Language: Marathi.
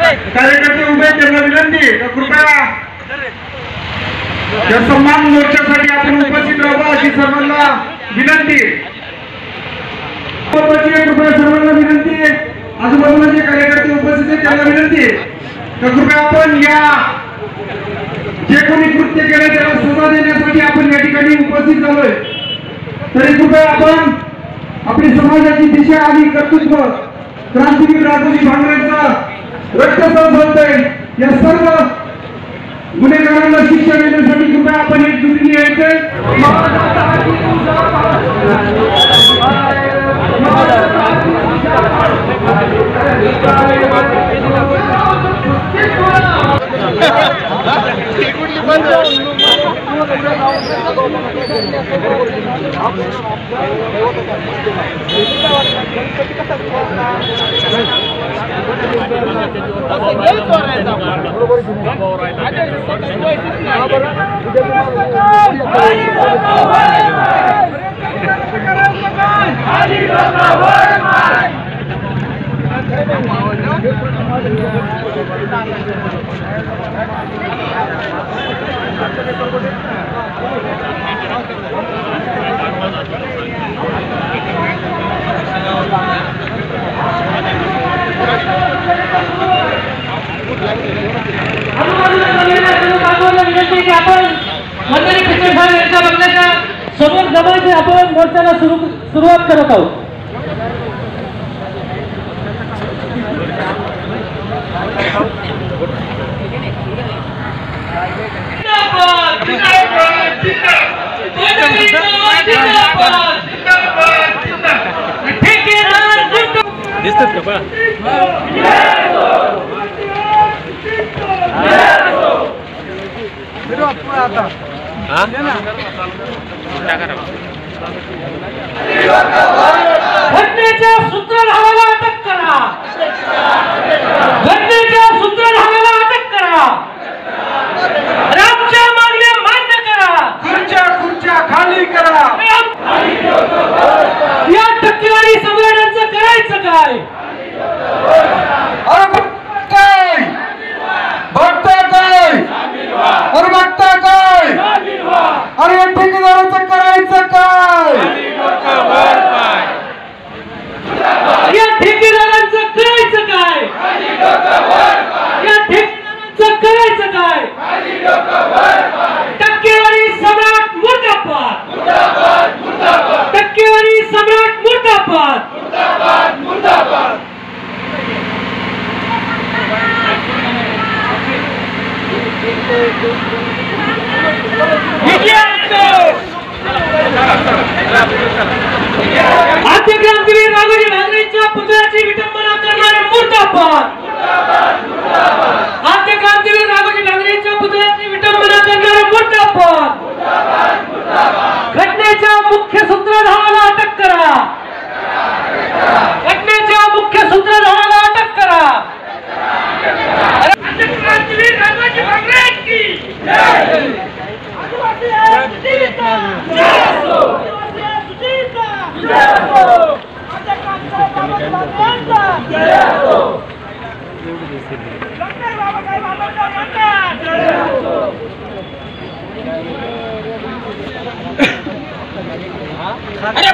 कार्यकर्ते उभे त्यांना विनंती कृपया या सन्मान मोर्चासाठी आपण उपस्थित राहावं अशी सर्वांना विनंती। कृपया सर्वांना विनंती, आजूबाजूला जे कार्यकर्ते उपस्थित आहेत त्यांना विनंती तर कृपया आपण या जे कोणी कृत्य केले त्याला सजा देण्यासाठी आपण या ठिकाणी उपस्थित झालोय। तरी कृपया आपण आपली समाजाची दिशा आणि कर्तृत्व क्रांतीवीर राघोजी भांगरेंचा रक्तसाव झालतोय, या सर्व गुन्हेगारांना शिक्षा देण्यासाठी कृपया आपण एकजुटीने यायचंय। समोर जमायचे आपण मोर्चाला सुरुवात करत आहोत। दिसतात का बा घटनेच्या सूत्रधाराला अटक करा, घटनेच्या सूत्रधाराला अटक करा, रामच्या मागण्या मान्य करा, खुर्च्या खाली करा। या टक्केवारी सम्राटांचं करायचं काय? अरे काय बघता काय, अरे बघता काय, अरे ठेकेदाराचं करायचं काय, या ठेकेदारांचं करायचं काय, या ठेकेदारांचं करायचं काय? टक्केवारी सम्राट मुर्दाबाद, टक्केवारी सम्राट मुर्दाबाद। आद्य क्रांतीवीर राघोजी भांगरेंच्या पुतळ्याची विटंबना करणारे मुर्दाबाद, आद्य क्रांतीवीर राघोजी भांगरेंच्या पुतळ्याची विटंबना करणारे मुर्दाबाद। घटनेच्या मुख्य सूत्रधाराला अटक करा, घटनेच्या मुख्य सूत्रधाराला अटक करा। आद्य क्रांतीवीर राघोजी भांगरे की जय, अरे